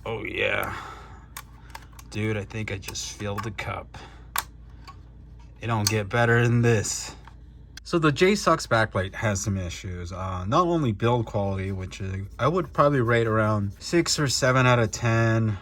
Oh yeah. Dude, I think I just filled the cup. It don't get better than this. So the JSAUX backplate has some issues. Not only build quality, which I would probably rate around 6 or 7 out of 10.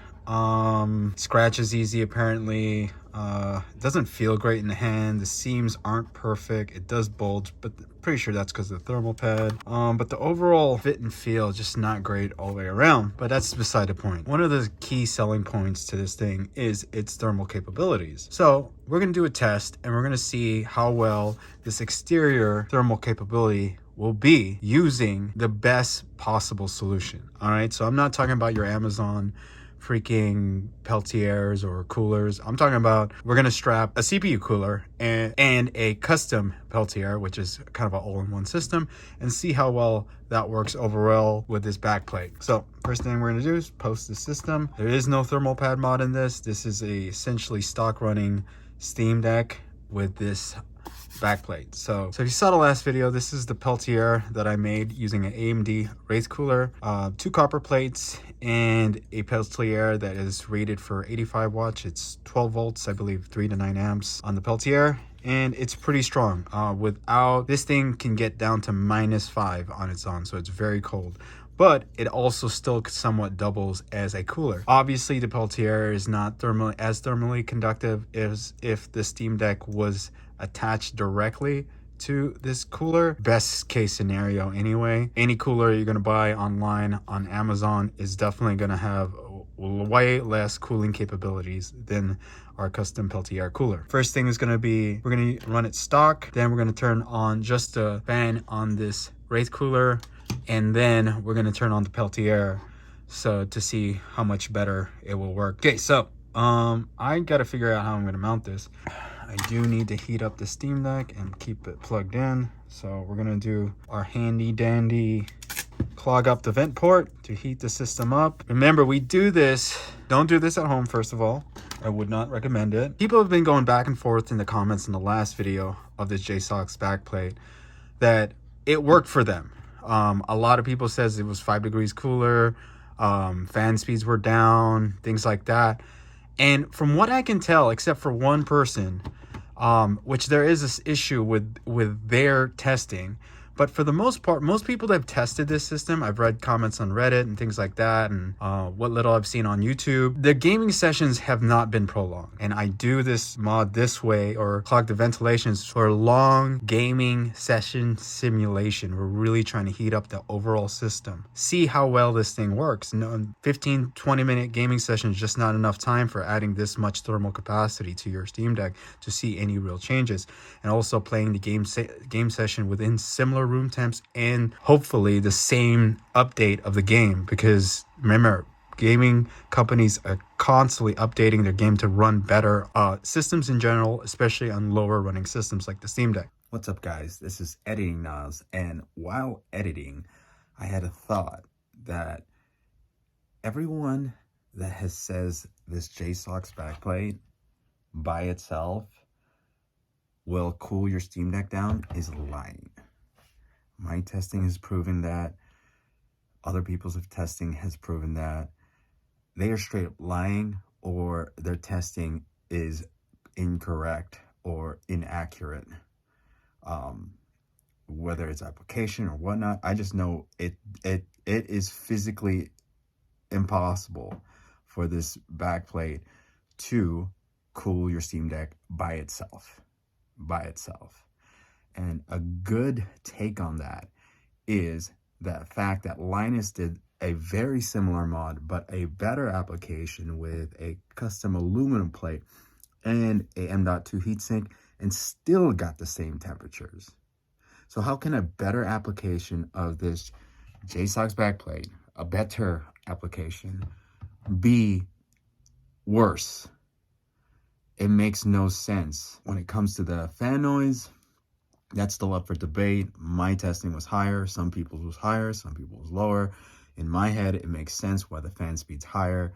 Scratch is easy apparently. It doesn't feel great in the hand. The seams aren't perfect. It does bulge, but pretty sure that's because of the thermal pad. But the overall fit and feel just not great all the way around. But that's beside the point. One of the key selling points to this thing is its thermal capabilities. So we're gonna do a test and we're gonna see how well this exterior thermal capability will be using the best possible solution. All right, so I'm not talking about your Amazon freaking Peltiers or coolers. I'm talking about we're gonna strap a CPU cooler and a custom Peltier, which is kind of an all-in-one system, and see how well that works overall with this backplate. So first thing we're gonna do is post the system. There is no thermal pad mod in this. This is a essentially stock running Steam Deck with this backplate. So if you saw the last video, this is the Peltier that I made using an AMD Wraith cooler, 2 copper plates, and a Peltier that is rated for 85 watts. It's 12 volts, I believe 3 to 9 amps on the Peltier, and it's pretty strong. Without this thing can get down to -5 on its own, so it's very cold. But it also still somewhat doubles as a cooler. Obviously, the Peltier is not thermally conductive as if the Steam Deck was attached directly to this cooler. Best case scenario anyway. Any cooler you're gonna buy online on Amazon is definitely gonna have way less cooling capabilities than our custom Peltier cooler. First thing is gonna be, we're gonna run it stock, then we're gonna turn on just a fan on this Wraith cooler, and then we're gonna turn on the Peltier so to see how much better it will work. Okay, so I gotta figure out how I'm gonna mount this. I do need to heat up the Steam Deck and keep it plugged in. So we're gonna do our handy dandy clog up the vent port to heat the system up. Remember, we do this, don't do this at home first of all. I would not recommend it. People have been going back and forth in the comments in the last video of this JSAUX backplate that it worked for them. A lot of people says it was 5 degrees cooler, fan speeds were down, things like that. And from what I can tell, except for one person, which there is this issue with their testing, but for the most part, most people that have tested this system, I've read comments on Reddit and things like that, and what little I've seen on YouTube, the gaming sessions have not been prolonged. And I do this mod this way, or clog the ventilations, for long gaming session simulation. We're really trying to heat up the overall system, see how well this thing works. No, 15-20 minute gaming session is just not enough time for adding this much thermal capacity to your Steam Deck to see any real changes. And also playing the game session within similar room temps and hopefully the same update of the game, because remember, gaming companies are constantly updating their game to run better. Systems in general, especially on lower running systems like the Steam Deck. What's up guys, this is Editing Nas, and while editing I had a thought that everyone that says this JSAUX backplate by itself will cool your Steam Deck down is lying. My testing has proven that. Other people's testing has proven that. They are straight up lying, or their testing is incorrect or inaccurate. Whether it's application or whatnot, I just know it is physically impossible for this backplate to cool your Steam Deck by itself. And a good take on that is that fact that Linus did a very similar mod, but a better application with a custom aluminum plate and a M.2 heatsink, and still got the same temperatures. So how can a better application of this JSAUX backplate, a better application, be worse? It makes no sense. When it comes to the fan noise, that's still up for debate. My testing was higher, some people's was higher, some people's was lower. In my head, it makes sense why the fan speed's higher,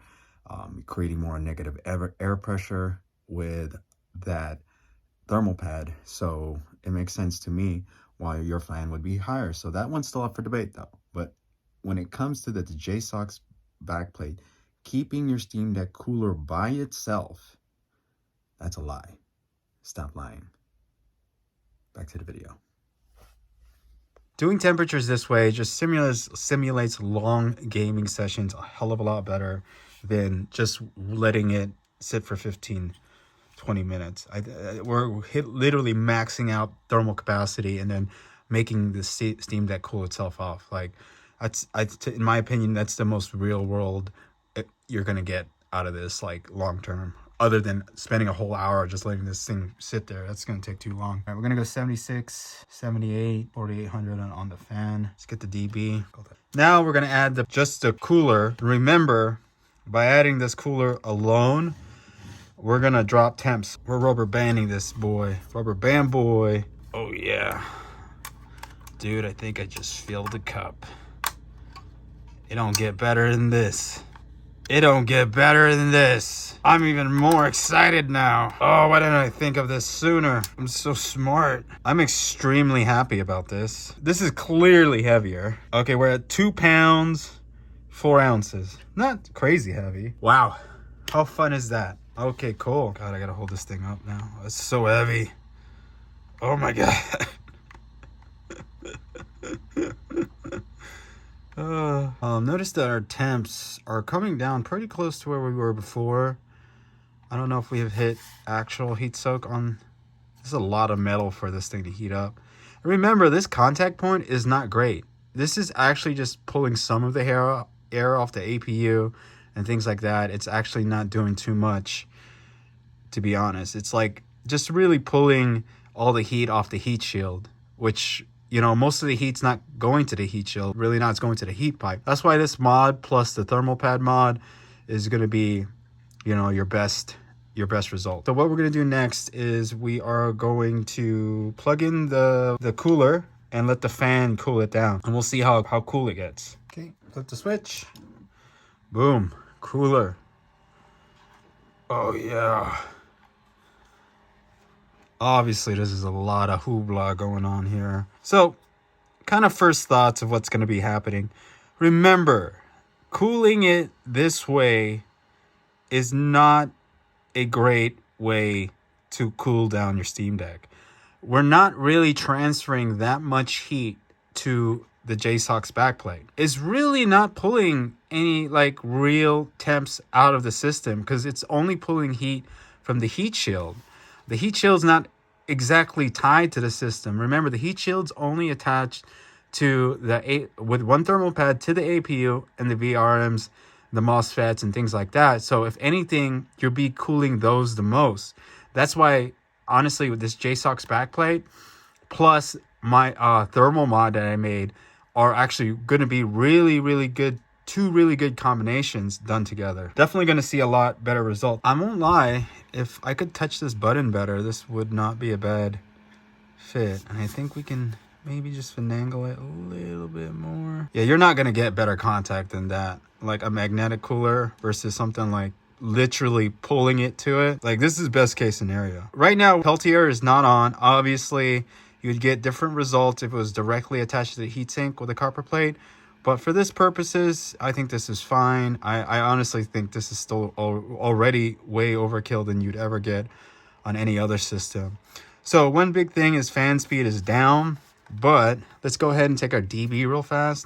creating more negative air pressure with that thermal pad. So it makes sense to me why your fan would be higher. So that one's still up for debate though. But when it comes to the JSAUX backplate keeping your Steam Deck cooler by itself, that's a lie. Stop lying. Back to the video. Doing temperatures this way just simulates long gaming sessions a hell of a lot better than just letting it sit for 15, 20 minutes. We're literally maxing out thermal capacity and then making the Steam Deck cool itself off. Like, in my opinion, that's the most real world you're going to get out of this, like, long term. Other than spending a whole hour just letting this thing sit there. That's going to take too long. All right, we're going to go 76, 78, 4800 on the fan. Let's get the dB. Now we're going to add just the cooler. Remember, by adding this cooler alone, we're going to drop temps. We're rubber banding this boy. Rubber band boy. Oh, yeah. Dude, I think I just filled the cup. It don't get better than this. It don't get better than this. I'm even more excited now. Oh, why didn't I think of this sooner? I'm so smart. I'm extremely happy about this. This is clearly heavier. Okay, we're at 2 pounds, 4 ounces. Not crazy heavy. Wow. How fun is that? Okay, cool. God, I gotta hold this thing up now. It's so heavy. Oh my God. Notice that our temps are coming down pretty close to where we were before. I don't know if we have hit actual heat soak on. This is a lot of metal for this thing to heat up. And remember, this contact point is not great. This is actually just pulling some of the air off the APU and things like that. It's actually not doing too much, to be honest. It's like just really pulling all the heat off the heat shield, which, you know, most of the heat's not going to the heat shield. Really not, it's going to the heat pipe. That's why this mod plus the thermal pad mod is going to be, you know, your best result. So what we're going to do next is we are going to plug in the cooler and let the fan cool it down. And we'll see how cool it gets. Okay, flip the switch. Boom, cooler. Oh yeah. Obviously, this is a lot of hoopla going on here. So, kind of first thoughts of what's going to be happening. Remember, cooling it this way is not a great way to cool down your Steam Deck. We're not really transferring that much heat to the JSAUX backplate. It's really not pulling any like real temps out of the system because it's only pulling heat from the heat shield. The heat shield's not exactly tied to the system. Remember, the heat shield's only attached to with one thermal pad to the APU and the VRMs, the MOSFETs and things like that. So if anything, you'll be cooling those the most. That's why, honestly, with this JSAUX backplate plus my thermal mod that I made are actually going to be really, really good. Two really good combinations done together. Definitely going to see a lot better result. I won't lie, if I could touch this button better, this would not be a bad fit. And I think we can maybe just finagle it a little bit more. Yeah, you're not going to get better contact than that. Like a magnetic cooler versus something like literally pulling it to it. Like, this is best case scenario. Right now, Peltier is not on. Obviously, you'd get different results if it was directly attached to the heatsink with a copper plate. But for this purposes, I think this is fine. I honestly think this is still already way overkill than you'd ever get on any other system. So one big thing is fan speed is down, but let's go ahead and take our dB real fast.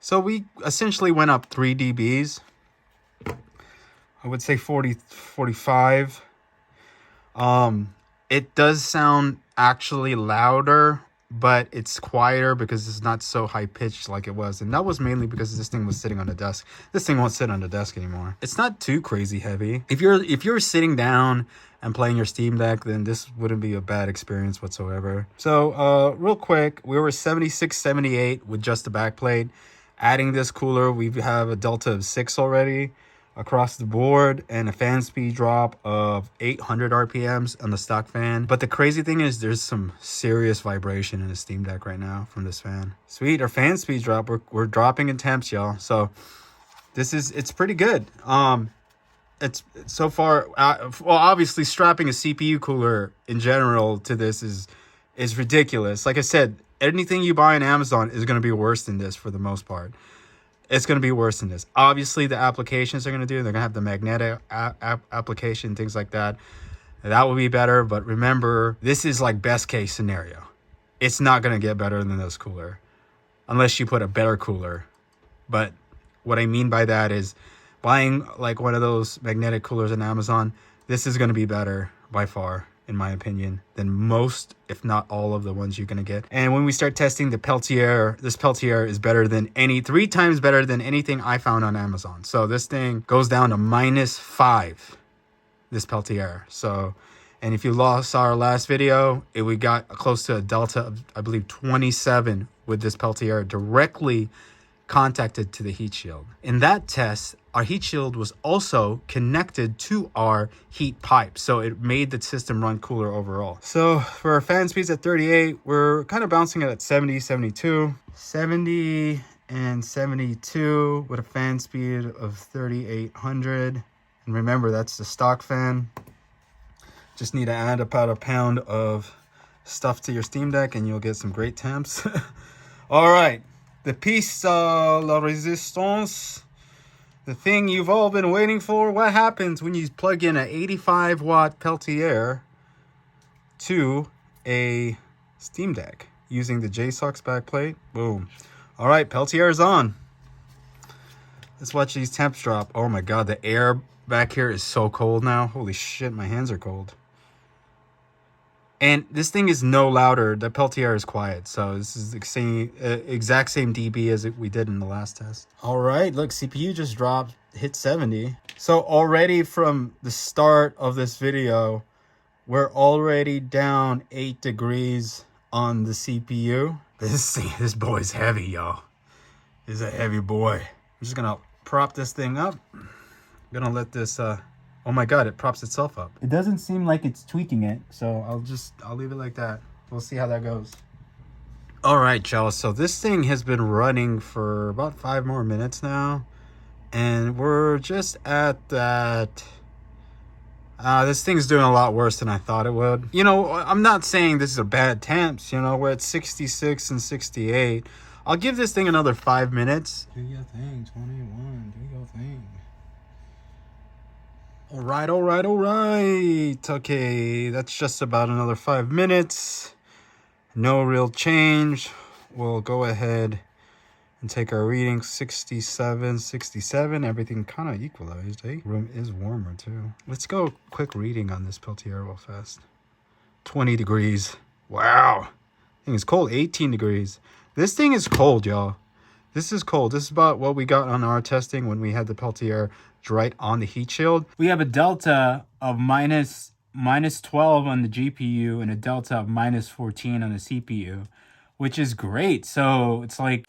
So we essentially went up 3 dBs. I would say 40, 45. It does sound actually louder, but it's quieter because it's not so high pitched like it was. And that was mainly because this thing was sitting on the desk. This thing won't sit on the desk anymore. It's not too crazy heavy. If you're sitting down and playing your Steam Deck, then this wouldn't be a bad experience whatsoever. So real quick, we were 76, 78 with just the backplate. Adding this cooler, we have a delta of 6 already across the board and a fan speed drop of 800 RPMs on the stock fan. But the crazy thing is there's some serious vibration in the Steam Deck right now from this fan. Sweet, our fan speed drop, we're dropping in temps, y'all. So it's pretty good. It's so far, well, obviously strapping a CPU cooler in general to this is ridiculous. Like I said, anything you buy on Amazon is going to be worse than this for the most part. it's going to be worse than this. Obviously, the applications they're going to do, they're going to have the magnetic application, things like that. That will be better. But remember, this is like best case scenario. It's not going to get better than this cooler unless you put a better cooler. But what I mean by that is buying like one of those magnetic coolers on Amazon, this is going to be better by far, in my opinion, than most, if not all of the ones you're going to get. And when we start testing the Peltier, this Peltier is better than 3 times better than anything I found on Amazon. So this thing goes down to -5, this Peltier. So, and if you saw our last video, we got close to a delta of, I believe, 27 with this Peltier directly contacted to the heat shield. In that test, our heat shield was also connected to our heat pipe, so it made the system run cooler overall. So for our fan speeds at 38, we're kind of bouncing it at 70, 72. 70 and 72 with a fan speed of 3,800. And remember, that's the stock fan. Just need to add about a pound of stuff to your Steam Deck and you'll get some great temps. All right. The piece, la resistance, the thing you've all been waiting for. What happens when you plug in an 85 watt Peltier to a Steam Deck using the JSAUX backplate? Boom. All right, Peltier is on. Let's watch these temps drop. Oh my God, the air back here is so cold now. Holy shit, my hands are cold. And this thing is no louder. The Peltier is quiet. So this is the same, exact same dB as we did in the last test. All right, look, CPU just dropped, hit 70. So already from the start of this video, we're already down 8 degrees on the CPU. This boy's heavy, y'all. This is a heavy boy. I'm just gonna prop this thing up. I'm gonna let this, oh my God, it props itself up. It doesn't seem like it's tweaking it, so I'll leave it like that. We'll see how that goes. All right, y'all, so this thing has been running for about 5 more minutes now, and we're just at that. This thing's doing a lot worse than I thought it would. You know, I'm not saying this is a bad temps, you know, we're at 66 and 68. I'll give this thing another 5 minutes. Do your thing, 21, do your thing. All right. Okay, that's just about another 5 minutes. No real change. We'll go ahead and take our reading. 67. Everything kind of equalized, eh? Room is warmer too. Let's go quick reading on this Peltier real fast. 20 degrees. Wow. Thing is cold. 18 degrees. This thing is cold, y'all. This is cold. This is about what we got on our testing when we had the Peltier right on the heat shield. We have a delta of minus 12 on the GPU and a delta of minus 14 on the CPU, which is great. So it's like...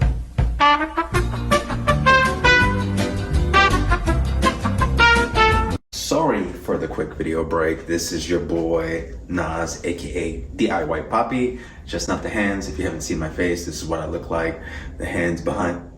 Sorry for the quick video break. This is your boy Nas, aka DIY Poppy. Just not the hands. If you haven't seen my face, this is what I look like. The hands behind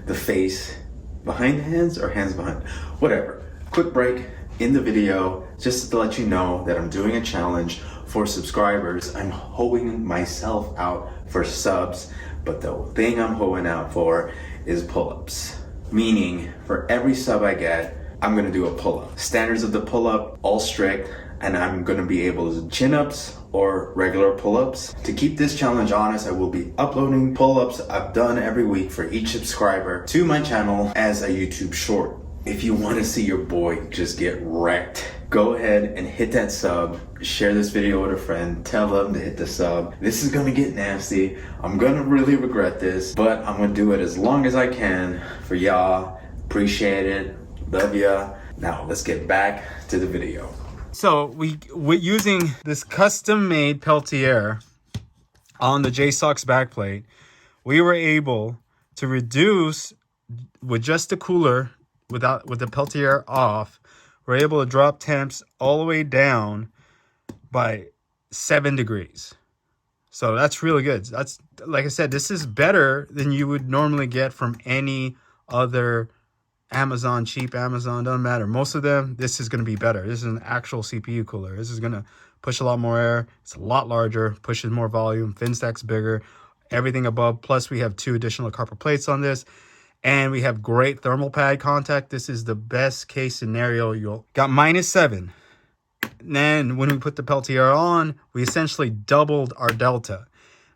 the face, behind the hands, or hands behind, whatever. Quick break in the video just to let you know that I'm doing a challenge for subscribers. I'm hoeing myself out for subs, but the thing I'm hoeing out for is pull-ups. Meaning, for every sub I get, I'm gonna do a pull-up. Standards of the pull-up, all strict, and I'm gonna be able to do chin-ups or regular pull-ups. To keep this challenge honest, I will be uploading pull-ups I've done every week for each subscriber to my channel as a YouTube short. If you wanna see your boy just get wrecked, go ahead and hit that sub, share this video with a friend, tell them to hit the sub. This is gonna get nasty. I'm gonna really regret this, but I'm gonna do it as long as I can for y'all. Appreciate it. Love ya. Now let's get back to the video. So we're using this custom-made Peltier on the JSAUX backplate. We were able to reduce with just the cooler, with the Peltier off. We're able to drop temps all the way down by 7 degrees. So that's really good. That's, like I said, this is better than you would normally get from any other Amazon, cheap Amazon, doesn't matter. Most of them, this is going to be better. This is an actual CPU cooler. This is going to push a lot more air. It's a lot larger, pushes more volume, fin stack's bigger, everything above. Plus, we have 2 additional copper plates on this. and we have great thermal pad contact. This is the best case scenario. You'll got -7. Then when we put the Peltier on, we essentially doubled our delta.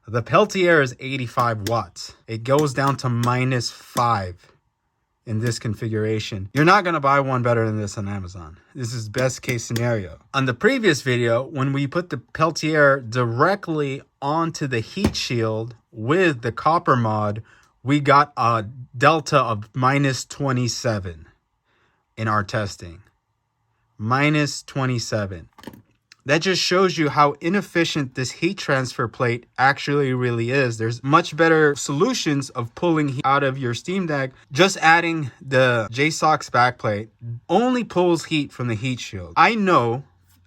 The Peltier is 85 watts. It goes down to -5 in this configuration. You're not going to buy one better than this on Amazon. This is best case scenario. On the previous video, when we put the Peltier directly onto the heat shield with the copper mod, we got a delta of -27 in our testing. -27. That just shows you how inefficient this heat transfer plate actually really is. There's much better solutions of pulling heat out of your Steam Deck. Just adding the JSAUX backplate only pulls heat from the heat shield. I know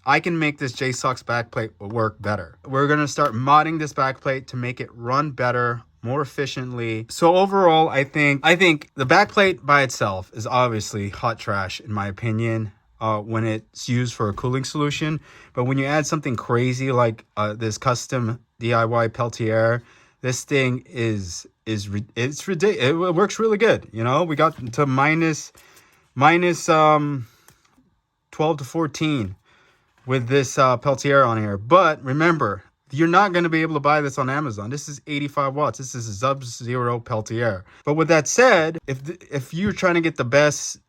I can make this JSAUX backplate work better. We're going to start modding this backplate to make it run better, more efficiently. So overall, I think the backplate by itself is obviously hot trash in my opinion. When it's used for a cooling solution, but when you add something crazy like this custom DIY Peltier, this thing it's ridiculous. It works really good. You know, we got to minus 12 to 14 with this Peltier on here. But remember, you're not going to be able to buy this on Amazon. This is 85 watts. This is a Sub Zero Peltier. But with that said, if you're trying to get the best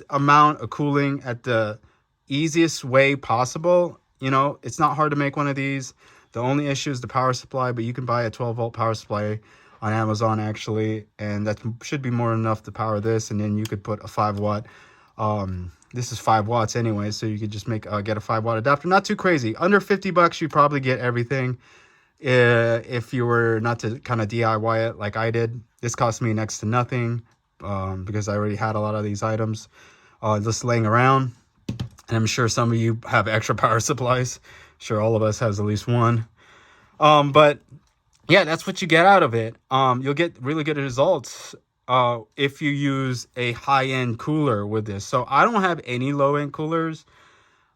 amount of cooling at the easiest way possible, you know, it's not hard to make one of these. The only issue is the power supply, but you can buy a 12-volt power supply on Amazon actually, and that should be more than enough to power this. And then you could put a 5-watt. This is 5 watts anyway, so you could just get a 5-watt adapter. Not too crazy. Under $50, you probably get everything. If you were not to kind of DIY it like I did, this cost me next to nothing. Because I already had a lot of these items just laying around, and I'm sure some of you have extra power supplies. I'm sure all of us has at least one. But yeah, that's what you get out of it. You'll get really good results if you use a high-end cooler with this. So I don't have any low-end coolers.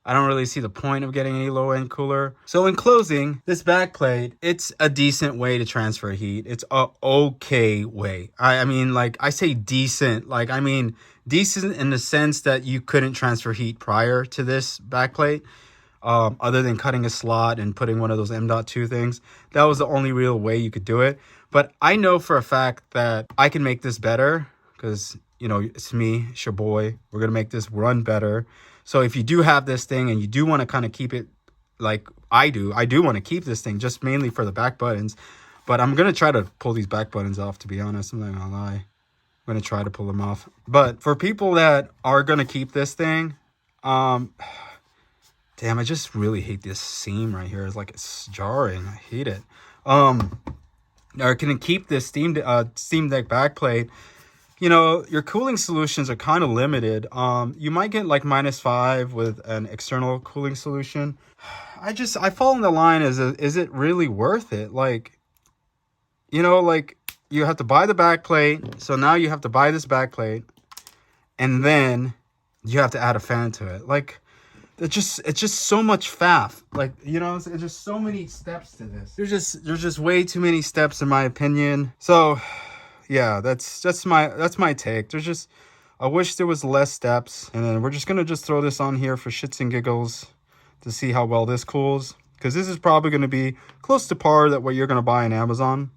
I don't really see the point of getting any low-end cooler. So in closing, this backplate, it's a decent way to transfer heat. It's a okay way. I mean, like, I say decent. Like, I mean, decent in the sense that you couldn't transfer heat prior to this backplate. Other than cutting a slot and putting one of those M.2 things. That was the only real way you could do it. But I know for a fact that I can make this better. Because, you know, it's me, it's your boy. We're going to make this run better. So if you do have this thing and you do want to kind of keep it like I do want to keep this thing just mainly for the back buttons. But I'm going to try to pull these back buttons off, to be honest. I'm not going to lie. I'm going to try to pull them off. But for people that are going to keep this thing, damn, I just really hate this seam right here. It's like it's jarring. I hate it. Or can it keep this Steam Deck backplate? You know, your cooling solutions are kind of limited. You might get like -5 with an external cooling solution. I fall in the line is it really worth it? Like, you know, like you have to buy the backplate. So now you have to buy this backplate and then you have to add a fan to it. Like, it's just so much faff. Like, you know, it's just so many steps to this. There's just way too many steps in my opinion. So yeah, that's my take. I wish there was less steps. And then we're just gonna throw this on here for shits and giggles to see how well this cools, because this is probably gonna be close to par that what you're gonna buy on Amazon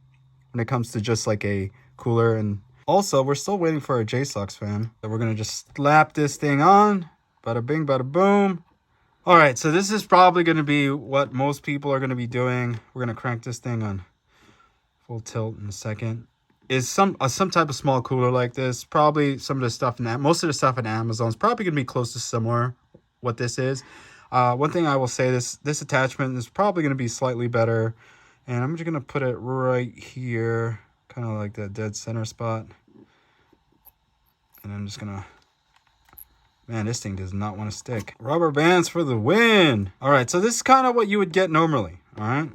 when it comes to just like a cooler. And also, we're still waiting for a JSAUX fan. So we're gonna just slap this thing on. Bada bing, bada boom. All right, so this is probably gonna be what most people are gonna be doing. We're gonna crank this thing on full tilt in a second. Is some type of small cooler like this. Probably some of the stuff most of the stuff in Amazon is probably gonna be close to similar what this is. One thing I will say, this attachment is probably gonna be slightly better, and I'm just gonna put it right here, kind of like that dead center spot. And I'm just gonna, man, this thing does not want to stick. Rubber bands for the win. All right, so this is kind of what you would get normally. All right.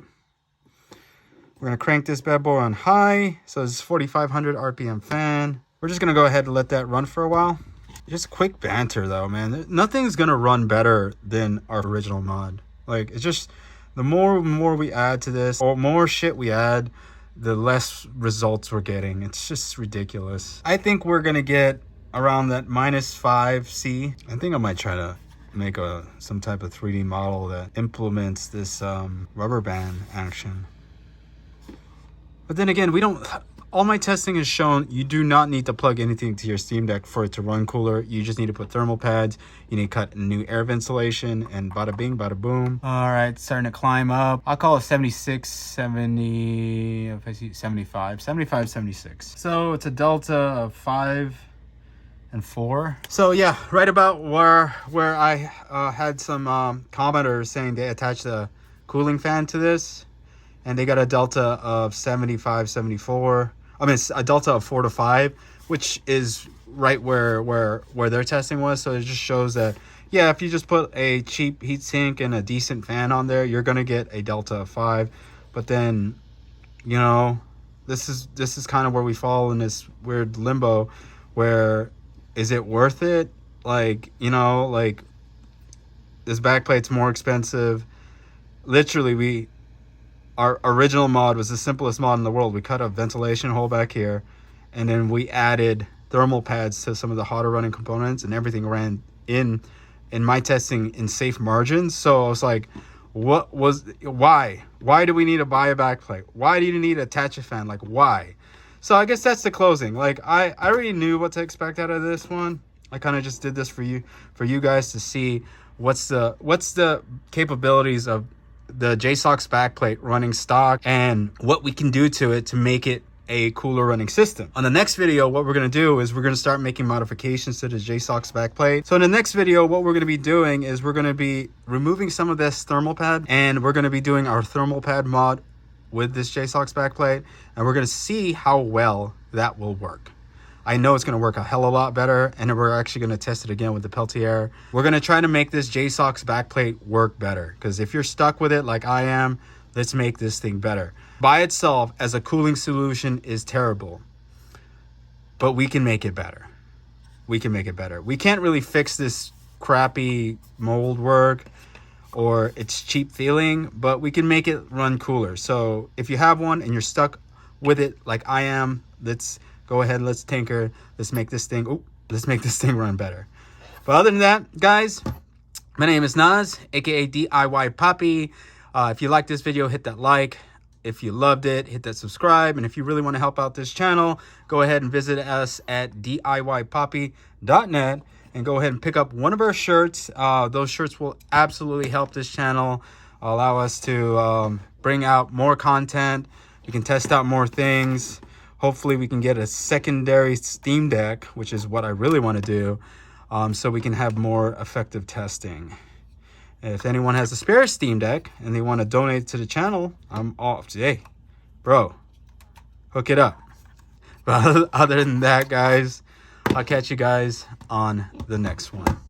We're going to crank this bad boy on high. So this is 4,500 RPM fan. We're just going to go ahead and let that run for a while. Just quick banter though, man. Nothing's going to run better than our original mod. Like, it's just the more we add to this, or more shit we add, the less results we're getting. It's just ridiculous. I think we're gonna get around that -5C. I think I might try to make some type of 3D model that implements this rubber band action. But then again, all my testing has shown you do not need to plug anything to your Steam Deck for it to run cooler. You just need to put thermal pads. You need to cut new air ventilation, and bada bing, bada boom. All right, starting to climb up. I'll call it 76, 70, if I see 75, 76. So it's a delta of 5 and 4. So yeah, right about where I had some commenters saying they attached a cooling fan to this, and they got a delta of 75, 74. I mean, a delta of 4 to 5, which is right where their testing was. So it just shows that, yeah, if you just put a cheap heatsink and a decent fan on there, you're gonna get a delta of 5. But then, you know, this is kind of where we fall in this weird limbo where, is it worth it? Like, you know, like, this backplate's more expensive. Literally, our original mod was the simplest mod in the world. We cut a ventilation hole back here, and then we added thermal pads to some of the hotter running components, and everything ran in my testing in safe margins. So I was like, why do we need to buy a backplate? Why do you need to attach a fan? Like, why? So I guess that's the closing. Like, I already knew what to expect out of this one. I kind of just did this for you guys to see what's the capabilities of the JSAUX backplate running stock and what we can do to it to make it a cooler running system. On the next video, what we're going to do is we're going to start making modifications to the JSAUX backplate. So in the next video, what we're going to be doing is we're going to be removing some of this thermal pad, and we're going to be doing our thermal pad mod with this JSAUX backplate, and we're going to see how well that will work. I know it's going to work a hell of a lot better, and we're actually going to test it again with the Peltier. We're going to try to make this JSAUX backplate work better, because if you're stuck with it like I am, let's make this thing better. By itself, as a cooling solution, is terrible, but we can make it better. We can make it better. We can't really fix this crappy mold work or its cheap feeling, but we can make it run cooler. So if you have one and you're stuck with it like I am, let's go ahead, let's tinker, let's make this thing run better. But other than that, guys, my name is Naz, aka DIY Poppy. If you like this video, hit that like. If you loved it, hit that subscribe. And if you really want to help out this channel, go ahead and visit us at DIYpoppy.net and go ahead and pick up one of our shirts. Those shirts will absolutely help this channel, allow us to bring out more content. We can test out more things. Hopefully we can get a secondary Steam Deck, which is what I really want to do, so we can have more effective testing. If anyone has a spare Steam Deck and they want to donate to the channel, I'm off. Hey, bro, hook it up. But other than that, guys, I'll catch you guys on the next one.